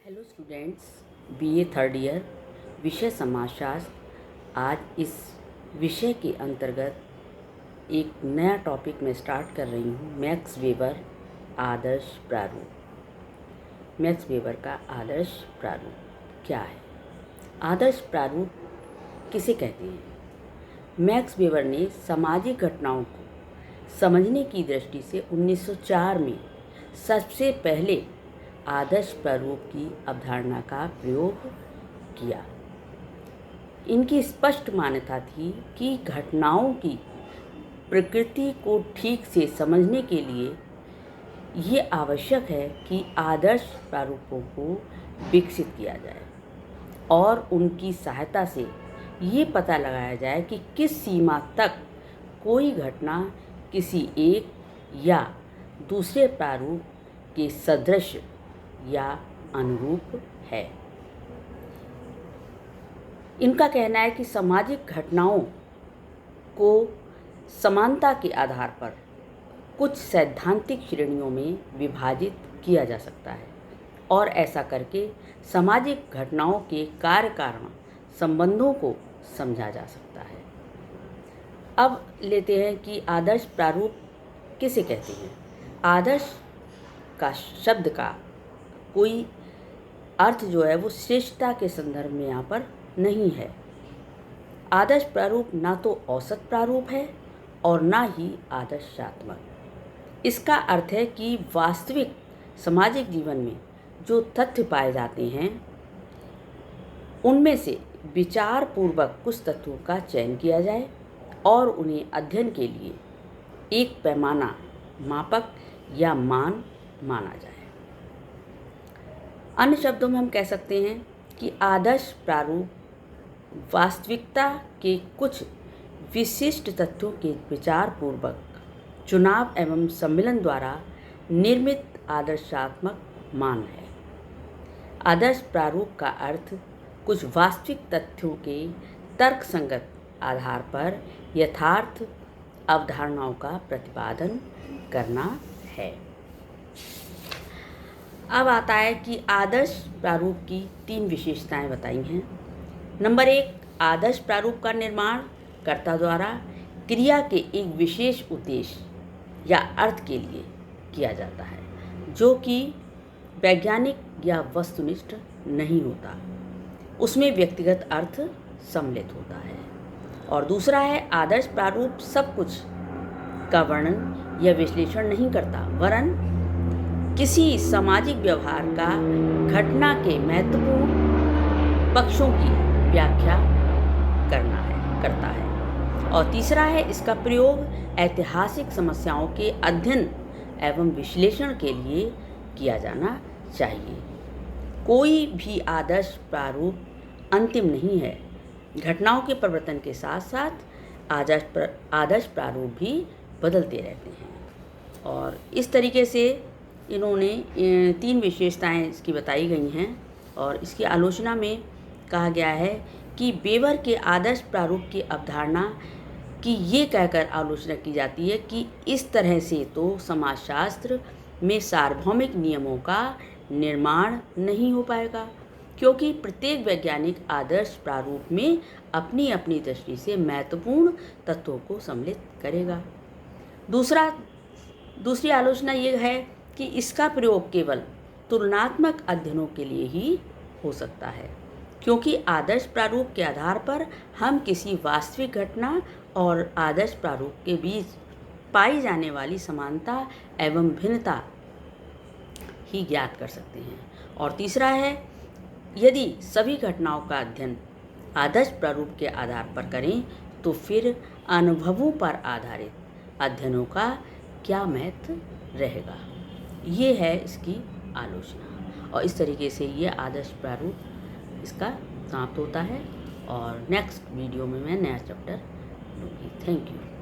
Hello students, BA third year, विषय समाजशास्त्र। आज इस विषय के अंतर्गत एक नया टॉपिक मैं स्टार्ट कर रही हूँ, मैक्स वेबर आदर्श प्रारूप। मैक्स वेबर का आदर्श प्रारूप क्या है? आदर्श प्रारूप किसे कहते हैं? मैक्स वेबर ने सामाजिक घटनाओं को समझने की दृष्टि से 1904 में सबसे पहले आदर्श प्रारूप की अवधारणा का प्रयोग किया। इनकी स्पष्ट मान्यता थी कि घटनाओं की प्रकृति को ठीक से समझने के लिए ये आवश्यक है कि आदर्श प्रारूपों को विकसित किया जाए और उनकी सहायता से ये पता लगाया जाए कि किस सीमा तक कोई घटना किसी एक या दूसरे प्रारूप के सदृश या अनुरूप है। इनका कहना है कि सामाजिक घटनाओं को समानता के आधार पर कुछ सैद्धांतिक श्रेणियों में विभाजित किया जा सकता है और ऐसा करके सामाजिक घटनाओं के कार्य कारण संबंधों को समझा जा सकता है। अब लेते हैं कि आदर्श प्रारूप किसे कहते हैं। आदर्श का शब्द का कोई अर्थ जो है वो श्रेष्ठता के संदर्भ में यहाँ पर नहीं है। आदर्श प्रारूप ना तो औसत प्रारूप है और ना ही आदर्शात्मक। इसका अर्थ है कि वास्तविक सामाजिक जीवन में जो तथ्य पाए जाते हैं उनमें से विचार पूर्वक कुछ तथ्यों का चयन किया जाए और उन्हें अध्ययन के लिए एक पैमाना, मापक या मान माना जाए। अन्य शब्दों में हम कह सकते हैं कि आदर्श प्रारूप वास्तविकता के कुछ विशिष्ट तथ्यों के विचार पूर्वक चुनाव एवं सम्मेलन द्वारा निर्मित आदर्शात्मक मान है। आदर्श प्रारूप का अर्थ कुछ वास्तविक तथ्यों के तर्कसंगत आधार पर यथार्थ अवधारणाओं का प्रतिपादन करना है। अब आता है कि आदर्श प्रारूप की 3 विशेषताएं बताई हैं। नंबर 1, आदर्श प्रारूप का निर्माण कर्ता द्वारा क्रिया के एक विशेष उद्देश्य या अर्थ के लिए किया जाता है जो कि वैज्ञानिक या वस्तुनिष्ठ नहीं होता, उसमें व्यक्तिगत अर्थ सम्मिलित होता है। और दूसरा है, आदर्श प्रारूप सब कुछ का वर्णन या विश्लेषण नहीं करता, वरन किसी सामाजिक व्यवहार का घटना के महत्वपूर्ण पक्षों की व्याख्या करता है। और तीसरा है, इसका प्रयोग ऐतिहासिक समस्याओं के अध्ययन एवं विश्लेषण के लिए किया जाना चाहिए। कोई भी आदर्श प्रारूप अंतिम नहीं है। घटनाओं के परिवर्तन के साथ साथ आदर्श प्रारूप भी बदलते रहते हैं। और इस तरीके से इन्होंने 3 विशेषताएं इसकी बताई गई हैं और इसकी आलोचना में कहा गया है कि वेबर के आदर्श प्रारूप की अवधारणा की ये कहकर आलोचना की जाती है कि इस तरह से तो समाजशास्त्र में सार्वभौमिक नियमों का निर्माण नहीं हो पाएगा, क्योंकि प्रत्येक वैज्ञानिक आदर्श प्रारूप में अपनी अपनी दृष्टि से महत्वपूर्ण तत्वों को सम्मिलित करेगा। दूसरी आलोचना ये है कि इसका प्रयोग केवल तुलनात्मक अध्ययनों के लिए ही हो सकता है, क्योंकि आदर्श प्रारूप के आधार पर हम किसी वास्तविक घटना और आदर्श प्रारूप के बीच पाई जाने वाली समानता एवं भिन्नता ही ज्ञात कर सकते हैं। और तीसरा है, यदि सभी घटनाओं का अध्ययन आदर्श प्रारूप के आधार पर करें तो फिर अनुभवों पर आधारित अध्ययनों का क्या महत्व रहेगा। ये है इसकी आलोचना और इस तरीके से ये आदर्श प्रारूप इसका समाप्त होता है और नेक्स्ट वीडियो में मैं नया चैप्टर लूँगी। Thank you.